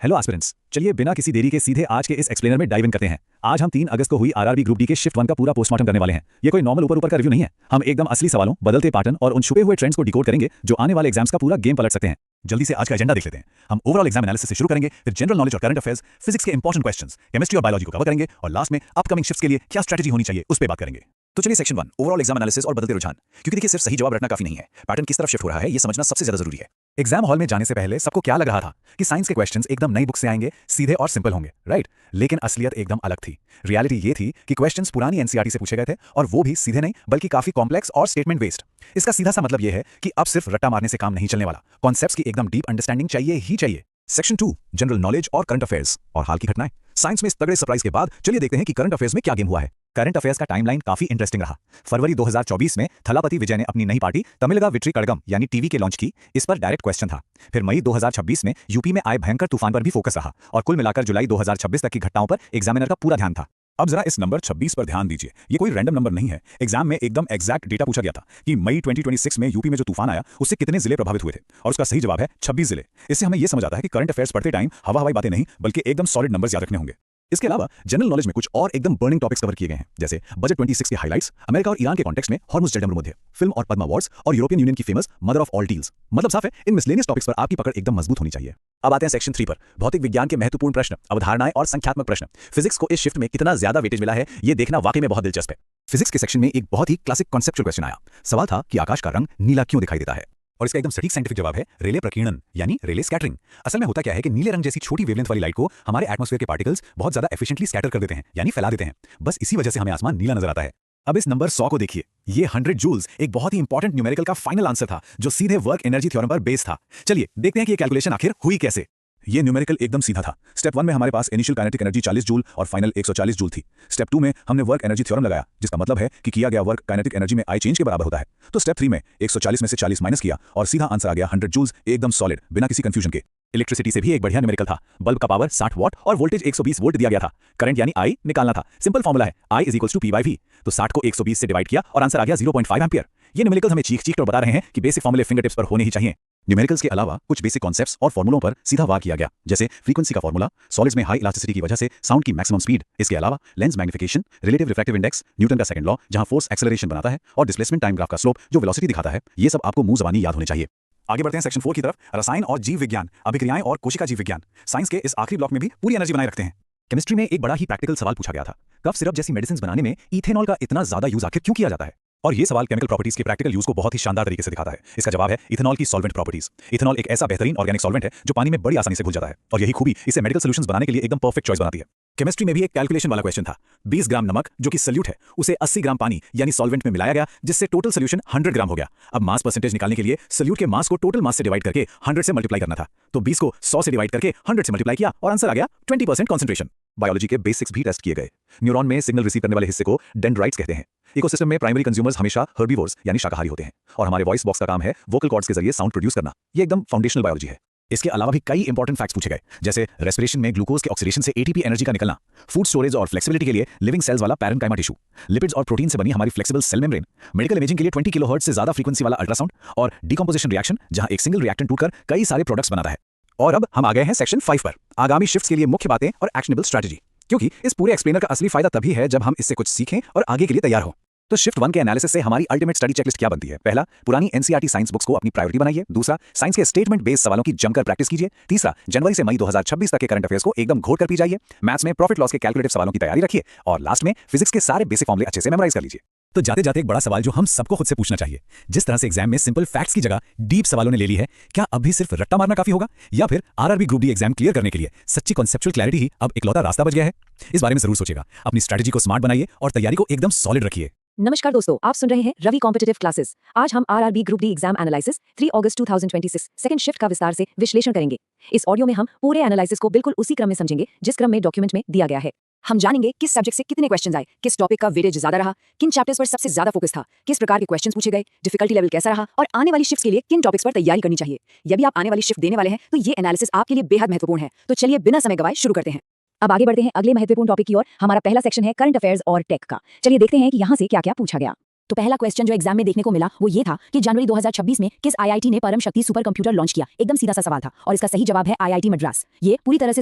Hello aspirants, चलिए बिना किसी देरी के सीधे आज के इस एक्सप्लेनर में डाइव इन करते हैं। आज हम 3 अगस्त को हुई आरआरबी ग्रुप डी के शिफ्ट 1 का पूरा पोस्टमार्टम करने वाले हैं। ये कोई नॉर्मल ऊपर ऊपर का रिव्यू नहीं है। हम एकदम असली सवालों, बदलते पैटर्न और उन छुपे हुए ट्रेंड्स को डिकोड करेंगे जो आने वाले एग्जाम्स का पूरा गेम पलट सकते हैं। जल्दी से आज का एजेंडा देख लेते हैं। हम ओवरऑल एग्जाम एनालिसिस से शुरू करेंगे, फिर जनरल नॉलेज और करंट अफेयर्स, फिजिक्स के इंपॉर्टेंट क्वेश्चंस, केमिस्ट्री और बायोलॉजी को कवर करेंगे और लास्ट में अपकमिंग शिफ्ट्स के लिए क्या स्ट्रेटजी होनी चाहिए उस पर बात करेंगे। तो चलिए सेक्शन 1 ओवरऑल एग्जाम एनालिसिस और बदलते रुझान। क्योंकि देखिए सिर्फ सही जवाब रटना काफी नहीं है, पैटर्न किस तरफ शिफ्ट हो रहा है ये समझना सबसे ज्यादा जरूरी है। एग्जाम हॉल में जाने से पहले सबको क्या लग रहा था कि साइंस के क्वेश्चंस एकदम नई बुक से आएंगे, सीधे और सिंपल होंगे, राइट? लेकिन असलियत एकदम अलग थी। रियलिटी ये थी कि क्वेश्चंस पुरानी एनसीईआरटी से पूछे गए थे और वो भी सीधे नहीं बल्कि काफी कॉम्प्लेक्स और स्टेटमेंट बेस्ड। इसका सीधा सा मतलब ये है कि अब सिर्फ रट्टा मारने से काम नहीं चलने वाला, कॉन्सेप्ट्स की एकदम डीप अंडरस्टैंडिंग चाहिए ही चाहिए। सेक्शन 2 जनरल नॉलेज और करंट अफेयर्स और हाल की घटनाएं। साइंस में इस तगड़े सरप्राइज के बाद चलिए देखते हैं कि करंट अफेयर्स में क्या गेम हुआ है। करंट अफेयर्स का टाइमलाइन काफी इंटरेस्टिंग रहा। फरवरी 2024 में थलापति विजय ने अपनी नई पार्टी तमिलगा विट्री कड़गम यानी टीवी के लॉन्च की। इस पर डायरेक्ट क्वेश्चन था। फिर मई 2026 में यूपी में आए भयंकर तूफान पर भी फोकस रहा और कुल मिलाकर जुलाई 2026 तक की घटनाओं पर एग्जामिनर का पूरा ध्यान था। अब जरा इस नंबर 26 पर ध्यान दीजिए। ये कोई रैंडम नंबर नहीं है। एग्जाम में एकदम एग्जैक्ट डेटा पूछा गया था कि मई 2026 में यूपी में जो तूफान आया उससे कितने जिले प्रभावित हुए थे और उसका सही जवाब है 26 जिले। इससे हमें यह समझ आता है कि करंट अफेयर्स पढ़ते टाइम हवा हवाई बातें नहीं बल्कि एकदम सॉलिड नंबर्स याद रखने होंगे। इसके अलावा जनरल नॉलेज में कुछ और एकदम बर्निंग टॉपिक्स कवर किए गए हैं, जैसे बजट 26 के हाइलाइट्स, अमेरिका और ईरान के कॉन्टेक्स्ट में हॉर्मुज़ जल मरुमध्य, फिल्म और पद्मा अवार्ड्स और यूरोपियन यूनियन की famous mother of all deals. मतलब साफ है इन मिसलेनियस टॉपिक्स पर आपकी पकड़ एकदम मजबूत होनी चाहिए। अब आते हैं सेक्शन 3 पर, भौतिक विज्ञान के महत्वपूर्ण प्रश्न, अवधारणाएं और संख्यात्मक प्रश्न। फिजिक्स को इस शिफ्ट में कितना ज्यादा वेटेज मिला है ये देखना वाकई में बहुत दिलचस्प है। फिजिक्स के सेक्शन में एक बहुत ही क्लासिक कॉन्सेप्चुअल क्वेश्चन आया। सवाल था कि आकाश का रंग नीला क्यों दिखाई देता है, और इसका एकदम सटीक साइंटिफिक जवाब है रेले प्रकीर्णन यानी रेले स्कैटरिंग। असल में होता क्या है कि नीले रंग जैसी छोटी वेवलेंथ वाली लाइट को हमारे एटमॉस्फेयर के पार्टिकल्स बहुत ज्यादा एफिशिएंटली स्कैटर कर देते हैं यानी फैला देते हैं। बस इसी वजह से हमें आसमान नीला नजर आता है। अब इस नंबर 100 को देखिए। ये 100 जूल्स एक बहुत ही इंपॉर्टेंट न्यूमेरिकल का फाइनल आंसर था जो सीधे वर्क एनर्जी थ्योरम पर बेस था। चलिए देखते हैं कि ये कैलकुलेशन आखिर हुई कैसे। ये न्यूमेरिकल एकदम सीधा था। स्टेप 1 में हमारे पास इनिशियल काइनेटिक एनर्जी 40 जूल और फाइनल 140 जूल थी। स्टेप 2 में हमने वर्क एनर्जी थ्योरम लगाया, जिसका मतलब है कि किया गया वर्क काइनेटिक एनर्जी में आई चेंज के बराबर होता है। तो स्टेप 3 में 140 में से 40 माइनस किया और सीधा आंसर आ गया 100 जूल्स, एकदम सॉलिड बिना किसी कंफ्यूजन के। इलेक्ट्रिसिटी से भी एक बढ़िया न्यूमेरिकल था। बल्ब का पावर 60 वाट और वोल्टेज 120 वोल्ट दिया गया था। करंट यानी आई निकालना था। सिंपल फॉर्मूला है I = P/V। तो 60 को 120 से डिवाइड किया और आंसर आ गया 0.5 एम्पियर। ये न्यूमेरिकल्स हमें चीख कर बता रहे हैं कि बेसिक फॉर्मूले फिंगर टिप्स पर होने ही चाहिए। न्यूमेरिकल्स के अलावा कुछ बेसिक कॉन्सेप्ट्स और फॉर्मूलों पर सीधा वार किया गया, जैसे फ्रीक्वेंसी का फॉर्मूला, सॉलिड्स में हाई इलास्टिसिटी की वजह से साउंड की मैक्सिमम स्पीड। इसके अलावा lens magnification, relative refractive index, Newton का सेकंड लॉ जहां फोर्स एक्सेलरेशन बनाता है, और डिस्प्लेसमेंट टाइम ग्राफ का स्लोप जो वेलोसिटी दिखाता है। ये सब आपको मुंह ज़बानी याद होने चाहिए। आगे बढ़ते हैं सेक्शन 4 की तरफ, रसायन और जीव विज्ञान, अभिक्रियाएं और कोशिका जीव विज्ञान। साइंस के इस आखिरी ब्लॉक में भी पूरी एनर्जी बनाए रखते हैं। केमिस्ट्री में एक बड़ा ही प्रैक्टिकल सवाल पूछा गया था। कफ सिरप जैसी मेडिसिन बनाने में इथेनॉल का इतना ज्यादा यूज आखिर क्यों किया जाता है? और ये सवाल केमिकल प्रॉपर्टीज के प्रैक्टिकल यूज को बहुत ही शानदार तरीके से दिखाता है। इसका जवाब है इथेनॉल की सॉल्वेंट प्रॉपर्टीज। इथेनॉल एक ऐसा बेहतरीन ऑर्गेनिक सॉल्वेंट है जो पानी में बड़ी आसानी से घुल जाता है और यही खूबी इसे मेडिकल सॉल्यूशंस बनाने के लिए एकदम परफेक्ट चॉइस बनाती है। केमिस्ट्री में भी एक कैलकुलेशन वाला क्वेश्चन था। 20 ग्राम नमक जो कि सल्यूट है उसे 80 ग्राम पानी यानी सॉल्वेंट में मिलाया गया, जिससे टोटल सोल्यूशन 100 ग्राम हो गया। अब मास परसेंटेज निकालने के लिए सल्यूट के मास को टोटल मास से डिवाइड करके 100 से मल्टीप्लाई करना था। तो 20 को 100 से डिवाइड करके 100 से मल्टीप्लाई किया और आंसर आ गया 20% कॉन्सेंट्रेशन। बायोलॉजी के बेसिक्स भी टेस्ट किए गए। न्यूरॉन में सिग्नल रिसीव करने वाले हिस्से को डेंड्राइट्स कहते हैं। इकोसिस्टम में प्राइमरी कंज्यूमर्स हमेशा हर्बीवोर्स यानी शाकाहारी होते हैं और हमारे वॉइस बॉक्स का काम है वोकल कॉर्ड्स के जरिए साउंड प्रोड्यूस करना। ये एकदम फाउंडेशनल बायोलॉजी है। इसके अलावा भी कई इंपॉर्टेंट फैक्ट्स पूछे गए, जैसे रेस्पिरेशन में ग्लूकोज के ऑक्सीडेशन से एटीपी एनर्जी का निकलना, फूड स्टोरेज और फ्लेक्सिबिलिटी के लिए लिविंग सेल्स वाला पैरेन्काइमा टिश्यू, लिपिड्स और प्रोटीन से बनी हमारी flexible cell membrane, medical imaging के लिए 20 किलोहर्ट्ज से ज्यादा फ्रीक्वेंसी वाला अल्ट्रासाउंड और डिकम्पोजिशन रिएक्शन जहां एक सिंगल रिएक्टेंट टूटकर कई सारे प्रोडक्ट्स बनाता है। और अब हम आ गए हैं सेक्शन 5 पर, आगामी शिफ्ट्स के लिए मुख्य बातें और एक्शनेबल स्ट्रैटेजी। क्योंकि इस पूरे एक्सप्लेनर का असली फायदा तभी है जब हम इससे कुछ सीखें और आगे के लिए तैयार हो। तो शिफ्ट 1 के एनालिसिस से हमारी अल्टीमेट स्टडी चेकलिस्ट क्या बनती है? पहला, पुरानी एनसीईआरटी साइंस बुक्स को अपनी प्रायोरिटी बनाइए। दूसरा, साइंस के स्टेटमेंट बेस्ड सवालों की जमकर प्रैक्टिस कीजिए। तीसरा, जनवरी से मई 2026 तक के करंट अफेयर्स को एकदम घोट कर पी जाइए। मैथ्स में प्रॉफिट लॉस के कैलकुलेटिव सवालों की तैयारी रखिए और लास्ट में फिजिक्स के सारे बेसिक फॉर्मूले अच्छे से मेमोराइज कर लीजिए। तो जाते जाते एक बड़ा सवाल जो हम सबको खुद से पूछना चाहिए, जिस तरह से एग्जाम में सिंपल फैक्ट्स की जगह डीप सवालों ने ले ली है, क्या अब भी सिर्फ रट्टा मारना काफी होगा या फिर RRB group D exam clear करने के लिए सच्ची कॉन्सेप्चुअल क्लैरिटी ही अब इकलौता रास्ता बच गया है? इस बारे में जरूर सोचिएगा, अपनी स्ट्रैटेजी को स्मार्ट बनाइए और तैयारी को एकदम सॉलिड रखिए। नमस्कार दोस्तों, आप सुन रहे हैं रवि कॉम्पिटिटिव क्लासेस। आज हम RRB group D exam analysis 3 अगस्त 2026 सेकंड शिफ्ट का विस्तार से विश्लेषण करेंगे। इस ऑडियो में हम पूरे एनालिसिस को बिल्कुल उसी क्रम में समझेंगे जिस क्रम में डॉक्यूमेंट में दिया गया है। हम जानेंगे किस सब्जेक्ट से कितने क्वेश्चंस आए, किस टॉपिक का वेटेज ज्यादा रहा, किन चैप्टर्स पर सबसे ज्यादा फोकस था, किस प्रकार के क्वेश्चंस पूछे गए, डिफिकल्टी लेवल कैसा रहा और आने वाली शिफ्ट्स के लिए किन टॉपिक्स पर तैयारी करनी चाहिए। यदि आप आने वाली शिफ्ट देने वाले हैं तो ये एनालिसिस आपके लिए बेहद महत्वपूर्ण है। तो चलिए बिना समय गवाए शुरू करते हैं। अब आगे बढ़ते हैं अगले महत्वपूर्ण टॉपिक की ओर। हमारा पहला सेक्शन है करंट अफेयर्स और टेक का। चलिए देखते हैं कि यहाँ से क्या क्या पूछा गया। तो पहला क्वेश्चन जो एग्जाम में देखने को मिला वो ये था कि जनवरी 2026 में किस आईआईटी ने परम शक्ति सुपर कंप्यूटर लॉन्च किया। एकदम सीधा सा सवाल था और इसका सही जवाब है आईआईटी मद्रास। ये पूरी तरह से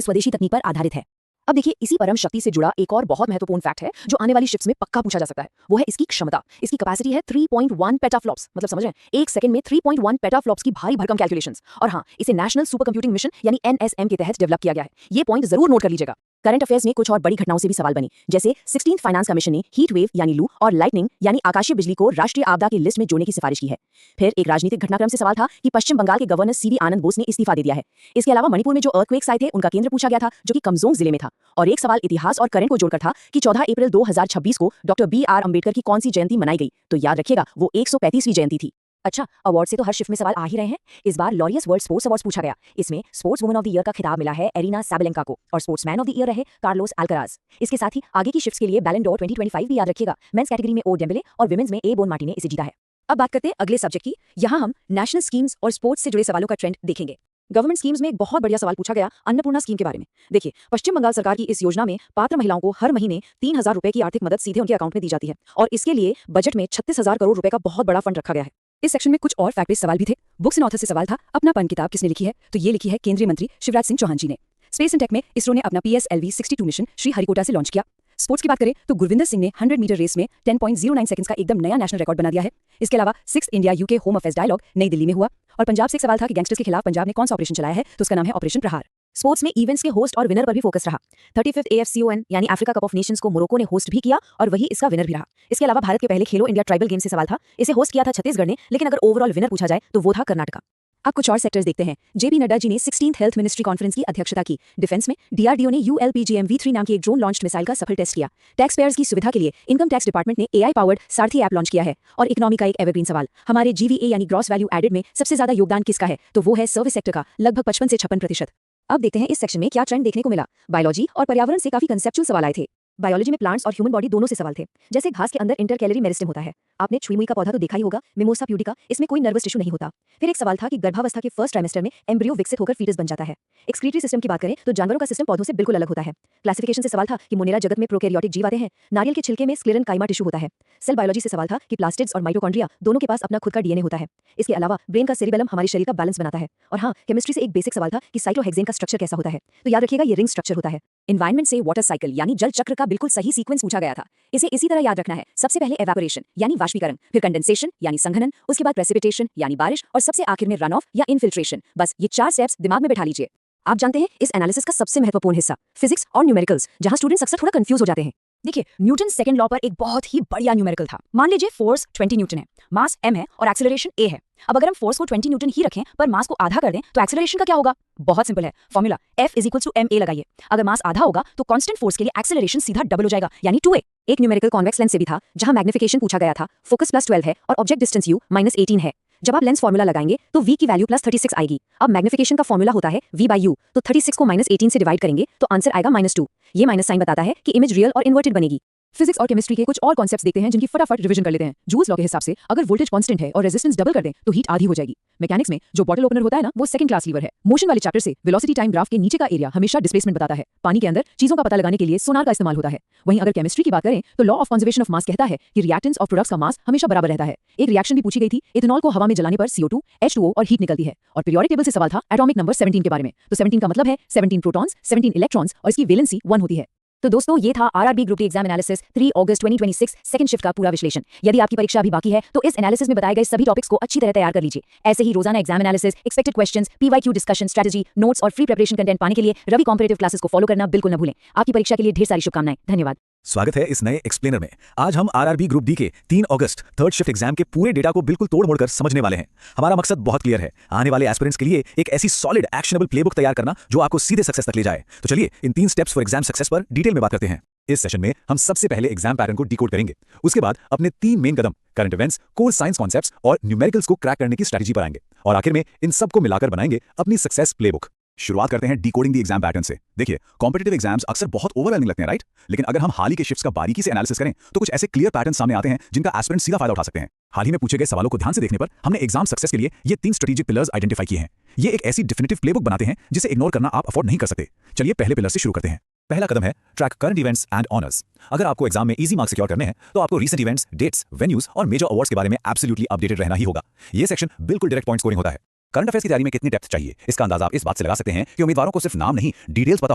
स्वदेशी तकनीक पर आधारित है। अब देखिए, इसी परम शक्ति से जुड़ा एक और बहुत महत्वपूर्ण फैक्ट है जो आने वाली शिफ्ट्स में पक्का पूछा जा सकता है। वो है इसकी क्षमता। इसकी कैपेसिटी है 3.1 पेटाफ्लॉप्स। मतलब समझ रहे हैं, एक सेकंड में 3.1 पेटाफ्लॉप्स की भारी भरकम कैलकुलेशंस। और हाँ, इसे नेशनल सुपर कंप्यूटिंग मिशन यानी एनएसएम के तहत डेवलप किया गया है। ये पॉइंट जरूर नोट कर लीजिएगा। करंट अफेयर्स में कुछ और बड़ी घटनाओं से भी सवाल बनी, जैसे 16th फाइनेंस कमीशन ने हीट वेव यानी लू और लाइटनिंग यानी आकाशीय बिजली को राष्ट्रीय आपदा की लिस्ट में जोड़ने की सिफारिश की है। फिर एक राजनीतिक घटनाक्रम से सवाल था कि पश्चिम बंगाल के गवर्नर सीवी आनंद बोस ने इस्तीफा दे दिया है। इसके अलावा मणिपुर में जो अर्थक्वेक्स आए थे उनका केंद्र पूछा गया था, जो कि कमजोंग जिले में था। और एक सवाल इतिहास और करंट को जोड़कर था कि 14 अप्रैल 2026 को डॉक्टर BR अम्बेडकर की कौन सी जयंती मनाई गई। तो याद रखिएगा, वो 135वीं जयंती थी। अच्छा, अवार्ड से तो हर शिफ्ट में सवाल आ ही रहे हैं। इस बार लॉरियस वर्ल्ड स्पोर्ट्स अवार्ड्स पूछा गया। इसमें sports woman of the year का खिताब मिला है एरिना सैबलेंका को और स्पोर्ट्समैन ऑफ द ईयर रहे कार्लोस अल्कराज। इसके साथ ही आगे की शिफ्ट्स के लिए बैलन डोर 2025 भी याद रखिएगा। मेंस कैटेगरी में ओ डेम्बेले और विमेंस में ए बोन मार्टी ने इसे जीता है। अब बात करते हैं अगले सब्जेक्ट की। यहाँ हम नेशनल स्कीम्स और स्पोर्ट्स से जुड़े सवालों का ट्रेंड देखेंगे। गवर्नमेंट स्कीम्स में एक बहुत बढ़िया सवाल पूछा गया अन्नपूर्णा स्कीम के बारे में। देखिए, पश्चिम बंगाल सरकार की इस योजना में पात्र महिलाओं को हर महीने 3,000 रुपए की आर्थिक मदद सीधे उनके अकाउंट में दी जाती है और इसके लिए बजट में 36,000 करोड़ रुपए का बहुत बड़ा फंड रखा गया है। इस सेक्शन में कुछ और फैक्ट बेस्ड सवाल भी थे। बुक्स एंड ऑथर से सवाल था, अपनापन किताब किसने लिखी है? तो ये लिखी है केंद्रीय मंत्री शिवराज सिंह चौहान जी ने। स्पेस एंड टेक में इसरो ने अपना PSLV 62 मिशन श्रीहरिकोटा से लॉन्च किया। स्पोर्ट्स की बात करें तो गुरविंदर सिंह ने 100 मीटर रेस में 10.09 सेकंड्स का एकदम नया नेशनल रिकॉर्ड बना दिया है। इसके अलावा 6th India UK home affairs dialogue Nai Delhi में हुआ। और पंजाब से एक सवाल था कि गैंगस्टर्स के खिलाफ पंजाब ने कौन सा ऑपरेशन चलाया है, तो उसका नाम है ऑपरेशन प्रहार। स्पोर्ट्स में इवेंट्स के होस्ट और विनर पर भी फोकस रहा। 35th AFCON यानी अफ्रीका कप ऑफ नेशंस को मोरक्को ने होस्ट भी किया और वही इसका विनर भी रहा। इसके अलावा भारत के पहले खेलो इंडिया ट्राइबल गेम से सवाल था। इसे होस्ट किया था छत्तीसगढ़ ने, लेकिन अगर ओवरऑल विनर पूछा जाए तो वो था कर्नाटका। अब कुछ और सेक्टर्स देखते हैं। JP नड्डा जी ने 16th हेल्थ मिनिस्ट्री कॉन्फ्रेंस की अध्यक्षता की। डिफेंस में DRDO ने ULPGMV3 नाम की एक ड्रोन लॉन्च्ड मिसाइल का सफल टेस्ट किया। टैक्स पेयर्स की सुविधा के लिए इनकम टैक्स डिपार्टमेंट ने AI पावर्ड सारथी ऐप लॉन्च किया है। और इकोनॉमी का एक एवरग्रीन सवाल, हमारे GVA यानी ग्रॉस वैल्यू एडेड में सबसे ज्यादा योगदान किसका है? तो वो है सर्विस सेक्टर का, लगभग 55 से 56%। अब देखते हैं इस सेक्शन में क्या ट्रेंड देखने को मिला। बायोलॉजी और पर्यावरण से काफी कंसेप्चुअल सवाल आए थे। बायोलॉजी में प्लांट्स और ह्यूमन बॉडी दोनों से सवाल थे। जैसे घास के अंदर इंटरकैलरी मेरिस्टेम होता है। आपने छुई मुई का पौधा तो देखा ही होगा, मिमोसा प्यूडिका। इसमें कोई नर्वस टिश्यू नहीं होता। फिर एक सवाल था कि गर्भावस्था के फर्स्ट ट्राइमेस्टर में एम्ब्रियो विकसित होकर फीटस बन जाता है। एक्सक्रीटरी सिस्टम की बात करें तो जानवरों का सिस्टम पौधों से बिल्कुल अलग होता है। क्लासिफिकेशन से सवाल था कि मोनेरा जगत में प्रोकैरियोटिक जीव आते हैं। नारियल के छिलके में स्क्लेरन काइमा टिश्यू होता है। सेल बायोलॉजी से सवाल था कि प्लास्टिड्स और माइटोकॉन्ड्रिया दोनों के पास अपना खुद का DNA होता है। इसके अलावा ब्रेन का सेरिबेलम हमारे शरीर का बैलेंस बनाता है। और हाँ, केमिस्ट्री से एक बेसिक सवाल था कि साइटोहेक्सेन का स्ट्रक्चर कैसा होता है। तो याद रखिएगा, ये रिंग स्ट्रक्चर होता है। एनवायरनमेंट से वाटर साइकिल यानी जल चक्र का बिल्कुल सही सीक्वेंस पूछा गया था। इसे इसी तरह याद रखना है। सबसे पहले एवापोरेशन यानी वाष्पीकरण, फिर कंडेंसेशन यानी संघनन, उसके बाद प्रेसिपिटेशन यानी बारिश और सबसे आखिर में रन ऑफ या इनफिल्ट्रेशन। बस ये 4 स्टेप्स दिमाग में बैठा लीजिए। आप जानते हैं इस एनालिसिस का सबसे महत्वपूर्ण हिस्सा फिजिक्स और न्यूमेरिकल्स, जहां स्टूडेंट्स अक्सर थोड़ा कंफ्यूज हो जाते हैं। देखिए, न्यूटन सेकंड लॉ पर एक बहुत ही बढ़िया न्यूमेरिकल था। मान लीजिए फोर्स 20 न्यूटन है, मास m है और एक्सेलरेशन a है। अब अगर हम फोर्स को 20 न्यूटन ही रखें पर मास को आधा कर दें तो एक्सेलरेशन का क्या होगा? बहुत सिंपल है, फॉर्मूला F = ma लगाइए। अगर मास आधा होगा तो कांस्टेंट फोर्स के लिए एक्सेलरेशन सीधा डबल हो जाएगा यानी 2a। एक न्यूमेरिकल कॉन्वेक्स लेंस से भी था, जहां मैग्निफिकेशन पूछा गया था, फोकस +12 है और ऑब्जेक्ट डिस्टेंस u -18 है। जब आप लेंस फॉर्मूला लगाएंगे तो v की वैल्यू +36 आएगी। अब मैग्निफिकेशन का फॉर्मूला होता है v/u, तो 36 को -18 से डिवाइड करेंगे तो आंसर आएगा -2। ये माइनस साइन बताता है कि इमेज रियल और इन्वर्टेड बनेगी। फिजिक्स और केमिस्ट्री के कुछ और कॉन्सेप्ट्स देखते हैं जिनकी फटाफट रिवीजन कर लेते हैं। जूल्स लॉ के हिसाब से अगर वोल्टेज कांस्टेंट है और रेजिस्टेंस डबल कर दें तो हीट आधी हो जाएगी। मैकेनिक्स में जो बॉटल ओपनर होता है ना, वो सेकंड क्लास लीवर है। मोशन वाले चैप्टर से वेलोसिटी टाइम ग्राफ के नीचे का एरिया हमेशा डिस्प्लेसमेंट बताता है। पानी के अंदर चीजों का पता लगाने के लिए सोनार का इस्तेमाल होता है। वहीं अगर केमिस्ट्री की बात करें तो law of conservation of mass कहता है कि रिएक्टेंट्स और प्रोडक्ट्स का मास हमेशा बराबर रहता है। एक रिएक्शन भी पूछी गई थी, इथेनॉल को हवा में जलाने पर CO2, H2O और हीट निकलती है। और पीरियोडिक टेबल से सवाल था एटॉमिक नंबर 17 के बारे में। तो 17 का मतलब है 17 प्रोटॉन्स, 17 इलेक्ट्रॉन्स और इसकी वैलेंसी 1 होती है। तो दोस्तों, ये था RRB group D exam analysis 3 अगस्त 2026 सेकंड शिफ्ट का पूरा विश्लेषण। यदि आपकी परीक्षा अभी बाकी है तो इस एनालिसिस में बताए गए सभी टॉपिक्स को अच्छी तरह तैयार कर लीजिए। ऐसे ही रोजाना exam analysis, expected questions, PYQ discussion, strategy, notes और फ्री प्रिपरेशन कंटेंट पाने के लिए रवि कॉम्पिटिटिव क्लासेस को फॉलो करना बिल्कुल न भूलें। आपकी परीक्षा के लिए ढेर सारी शुभकामनाएं। धन्यवाद। स्वागत है इस नए एक्सप्लेनर में। आज हम RRB ग्रुप डी के 3 अगस्त थर्ड शिफ्ट एग्जाम के पूरे डेटा को बिल्कुल तोड़ मोड़ कर समझने वाले हैं। हमारा मकसद बहुत क्लियर है, आने वाले एस्पिरेंट्स के लिए एक ऐसी सॉलिड एक्शनेबल प्लेबुक तैयार करना जो आपको सीधे सक्सेस तक ले जाए। तो चलिए इन 3 स्टेप्स फॉर एग्जाम सक्सेस पर डिटेल में बात करते हैं। इस सेशन में हम सबसे पहले एग्जाम पैटर्न को डिकोड करेंगे। उसके बाद अपने 3 मेन कदम current events, core science concepts और न्यूमेरिकल्स को क्रैक करने की स्ट्रेटजी पर आएंगे। और आखिर में इन सबको मिलाकर बनाएंगे अपनी सक्सेस प्लेबुक। शुरुआत करते हैं डिकोडिंग द एग्जाम पैटर्न से। देखिए, कॉम्पिटिटिव एग्जाम्स अक्सर बहुत ओवरवेलमिंग लगते हैं, राइट? लेकिन अगर हम हाल ही के शिफ्ट्स का बारीकी से एनालिसिस करें तो कुछ ऐसे क्लियर पैटर्न सामने आते हैं जिनका एस्पिरेंट सीधा फायदा उठा सकते हैं। हाल ही में पूछे गए सवालों को ध्यान से देखने पर हमने एग्जाम सक्सेस के लिए ये 3 स्ट्रेटेजिक पिलर्स आइडेंटिफाई किए हैं। ये एक ऐसी डिफिनिटिव प्लेबुक बनाते हैं जिसे इग्नोर करना आप अफोर्ड नहीं कर सकते। चलिए पहले पिलर से शुरू करते हैं। पहला कदम है track current events and honours. अगर आपको एग्जाम में इजी मार्क्स सिक्योर करने हैं तो आपको रीसेंट इवेंट्स, डेट्स, वेन्यूज और मेजर अवार्ड्स के बारे में एब्सोल्युटली अपडेटेड रहना ही होगा। ये सेक्शन बिल्कुल डायरेक्ट पॉइंट स्कोरिंग होता है। करंट अफेयर्स की तैयारी में कितनी डेप्थ चाहिए, इसका अंदाजा आप इस बात से लगा सकते हैं कि उम्मीदवारों को सिर्फ नाम नहीं, डिटेल्स पता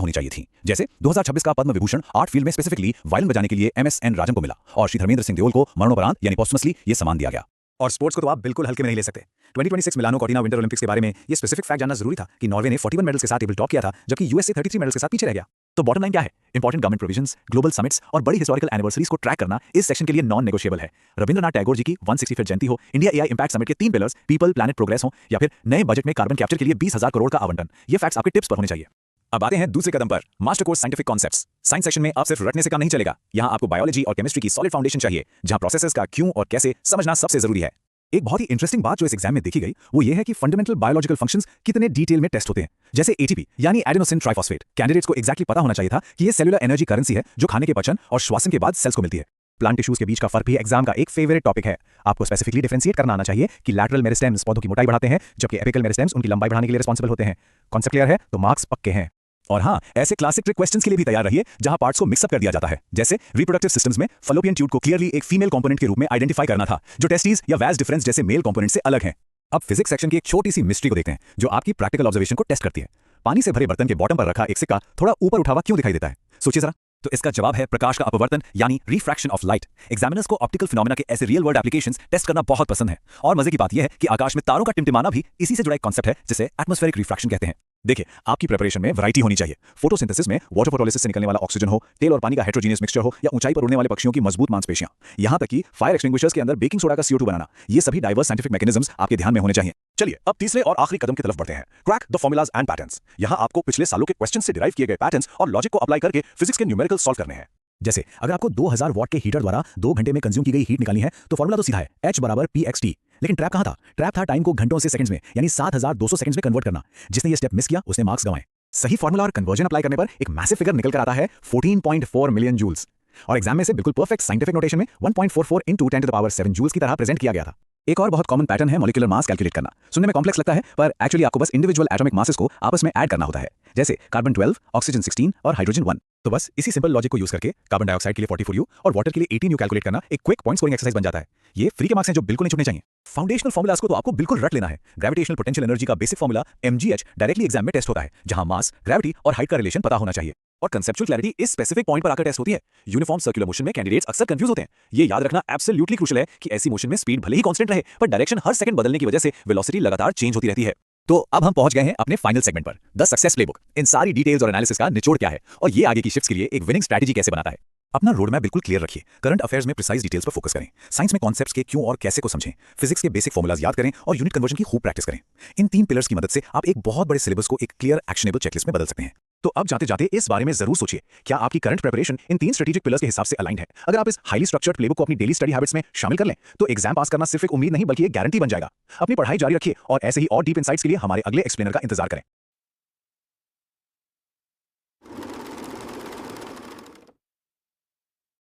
होनी चाहिए थी। जैसे 2026 का पद्म विभूषण आर्ट फील्ड में स्पेसिफिकली वायलिन बजाने के लिए MS.N. राजन को मिला और श्री धर्मेंद्र सिंह देओल को मरणोपरांत यानी पोस्टमसली ये सम्मान दिया गया। और स्पोर्ट्स को तो आप बिल्कुल हल्के में नहीं ले सकते। 2026 मिलानो कॉर्टिना विंटर ओलंपिक्स के बारे में ये स्पेसिफिक फैक्ट जानना जरूरी था कि नॉर्वे ने 41 मेडल्स के साथ टेबल टॉप किया था, जबकि यूएसए 33 मेडल्स के साथ पीछे रह गया। तो बॉटम लाइन क्या है? Important government provisions, global summits और बड़ी हिस्टोरिकल एनिवर्सरीज को ट्रैक करना इस सेक्शन के लिए नॉन नेगोशिएबल है। रविंद्रनाथ टैगोर जी की 165वीं जयंती हो, इंडिया AI इंपैक्ट समिट के 3 पिलर्स पीपल, प्लैनेट, प्रोग्रेस हो, या फिर नए बजट में कार्बन कैप्चर के लिए 20,000 करोड़ का आवंटन, ये फैक्ट्स आपके टिप्स पर होने चाहिए। अब आते हैं दूसरे कदम पर, master course scientific concepts. Science section में अब सिर्फ रटने से काम नहीं चलेगा। यहाँ आपको बायोलॉजी और केमिस्ट्री की सॉलिड फाउंडेशन चाहिए, जहाँ प्रोसेसेस का क्यों और कैसे समझना सबसे जरूरी है। एक बहुत ही इंटरेस्टिंग बात जो इस एग्जाम में देखी गई वो ये है कि फंडामेंटल बायोलॉजिकल फंक्शंस कितने डिटेल में टेस्ट होते हैं। जैसे ATP यानी एडेनोसिन ट्राइफॉस्फेट, कैंडिडेट्स को एक्जैक्टली पता होना चाहिए था कि ये सेलुलर एनर्जी करेंसी है जो खाने के पचन और श्वसन के बाद सेल्स को मिलती है। प्लांट टिश्यूज के बीच का फर्क भी एग्जाम का एक फेवरेट टॉपिक है। आपको स्पेसिफिकली डिफरेंशिएट करना आना चाहिए कि लैटरल मेरिस्टेम्स पौधों की मोटाई बढ़ाते हैं, जबकि एपिकल मेरिस्टेम्स उनकी लंबाई बढ़ाने के लिए रिस्पॉन्सिबल होते हैं। कॉन्सेप्ट क्लियर है तो मार्क्स पक्के हैं। और हाँ, ऐसे क्लासिक ट्रिक क्वेश्चंस के लिए भी तैयार रहिए जहां पार्ट्स को मिक्सअप कर दिया जाता है। जैसे रिप्रोडक्टिव सिस्टम्स में फलोपियन ट्यूब को क्लियरली एक फीमेल कंपोनेंट के रूप में आइडेंटिफाई करना था, जो टेस्टिस या वैज डिफरेंस जैसे मेल कंपोनेंट से अलग हैं। अब फिजिक्स सेक्शन की एक छोटी सी मिस्ट्री को देखते हैं जो आपकी प्रैक्टिकल ऑब्जर्वेशन को टेस्ट करती है। पानी से भरे बर्तन के बॉटम पर रखा एक सिक्का थोड़ा ऊपर उठा हुआ क्यों दिखाई देता है? सोचिए जरा। तो इसका जवाब है प्रकाश का अपवर्तन यानी रिफ्रैक्शन ऑफ लाइट। एग्जामिनर्स को ऑप्टिकल फिनोमेना के ऐसे रियल वर्ल्ड एप्लीकेशंस टेस्ट करना बहुत पसंद है। और मजे की बात यह है कि आकाश में तारों का टिमटिमाना भी इसी से जुड़ा एक कॉन्सेप्ट है जिसे एटमॉस्फेरिक रिफ्रैक्शन कहते हैं। देखिए, आपकी प्रिपरेशन में वैरायटी होनी चाहिए। फोटोसिंथेसिस में वाटर फोटोलिसिस से निकलने वाला ऑक्सीजन हो, तेल और पानी का हेटेरोजेनियस मिक्सचर हो, या ऊंचाई पर उड़ने वाले पक्षियों की मजबूत मांसपेशियां, यहां तक कि फायर एक्सटिंग्विशर्स के अंदर बेकिंग सोडा का CO2 बनाना, ये सभी डाइवर्स साइंटिफिक मैकेनिज्म्स आपके ध्यान में होने चाहिए। चलिए अब तीसरे और आखिरी कदम की तरफ बढ़ते हैं, crack the formulas and patterns. यहां आपको पिछले सालों के क्वेश्चन से डिराइव किए गए पैटर्न्स और लॉजिक को अप्लाई करके फिजिक्स के न्यूमेरिकल सॉल्व करने हैं। जैसे अगर आपको 2000 वॉट के हीटर द्वारा 2 घंटे में कंज्यूम की गई हीट निकालनी है तो फॉर्मूला तो सीधा है, H = PXT। लेकिन ट्रैप कहां था? ट्रैप था टाइम को घंटों से सेकंड्स में यानी 7200 सेकंड्स में कन्वर्ट करना। जिसने ये स्टेप मिस किया उसने मार्क्स गंवाए। सही फॉर्मूला और कन्वर्जन अप्लाई करने पर एक मैसिव फिगर निकल कर आता है 14.4 मिलियन जूल्स। और एग्जाम में से बिल्कुल परफेक्ट साइंटिफिक नोटेशन में 1.44 × 10⁻7 जूल्स की तरह प्रेजेंट किया गया था। एक और बहुत कॉमन पैटर्न है मॉलिक्यूलर मास कैलकुलेट करना। सुनने में कॉम्प्लेक्स लगता है पर एक्चुअली आपको बस इंडिविजुअल एटॉमिक मासेस को आपस में ऐड करना होता है। जैसे कार्बन 12, ऑक्सीजन 16 और हाइड्रोजन 1। तो बस इसी सिंपल लॉजिक को यूज करके कार्बन डाइऑक्साइड के लिए 44U और वाटर के लिए 18U कैलकुलेट करना एक क्विक पॉइंट स्कोरिंग एक्सरसाइज बन जाता है। ये फ्री के मार्क्स हैं जो बिल्कुल नहीं छूटने चाहिए। फाउंडेशनल फॉर्मुलास को तो आपको बिल्कुल रट लेना है। ग्रेविटेशनल पोटेंशियल एनर्जी का basic formula mgh directly exam में टेस्ट होता है, जहां मास, ग्रेविटी और हाइट का रिलेशन पता होना चाहिए। और कंसेप्चुअल क्लैरिटी इस स्पेसिफिक पॉइंट पर आकर टेस्ट होती है। यूनिफॉर्म सर्कुलर मोशन में कैंडिडेट्स अक्सर कंफ्यूज होते हैं। ये याद रखना एब्सोल्युटली क्रूशियल है कि ऐसी मोशन में स्पीड भले ही कांस्टेंट रहे पर डायरेक्शन हर सेकंड बदलने की वजह से वेलोसिटी लगातार चेंज होती रहती है। तो अब हम पहुंच गए हैं अपने फाइनल सेगमेंट पर, द सक्सेस प्लेबुक। इन सारी डिटेल्स और एनालिसिस का निचोड़ क्या है और ये आगे की शिफ्ट्स के लिए एक विनिंग स्ट्रैटेजी कैसे बनाता है। अपना रोड मैप बिल्कुल क्लियर रखिए। करंट अफेयर्स में प्रिसाइज डिटेल्स पर फोकस करें। साइंस में कॉन्सेप्ट्स के क्यों और कैसे को समझें। फिजिक्स के बेसिक फॉर्मुलाज याद करें और यूनिट कन्वर्जन की खूब प्रैक्टिस करें। इन 3 पिलर्स की मदद से आप एक बहुत बड़े सिलेबस को एक क्लियर एक्शनेबल चेकलिस्ट में बदल सकते हैं। तो अब जाते जाते इस बारे में जरूर सोचिए, क्या आपकी current preparation in 3 strategic pillars के हिसाब से अलाइंड है? अगर आप इस हाईली स्ट्रक्चर्ड प्लेबुक को अपनी डेली स्टडी हैबिट्स में शामिल कर लें तो एग्जाम पास करना सिर्फ एक उम्मीद नहीं बल्कि एक गारंटी बन जाएगा। अपनी पढ़ाई जारी रखिए और ऐसे ही और डीप इनसाइट्स के लिए हमारे अगले एक्सप्लेनर का इंतजार करें।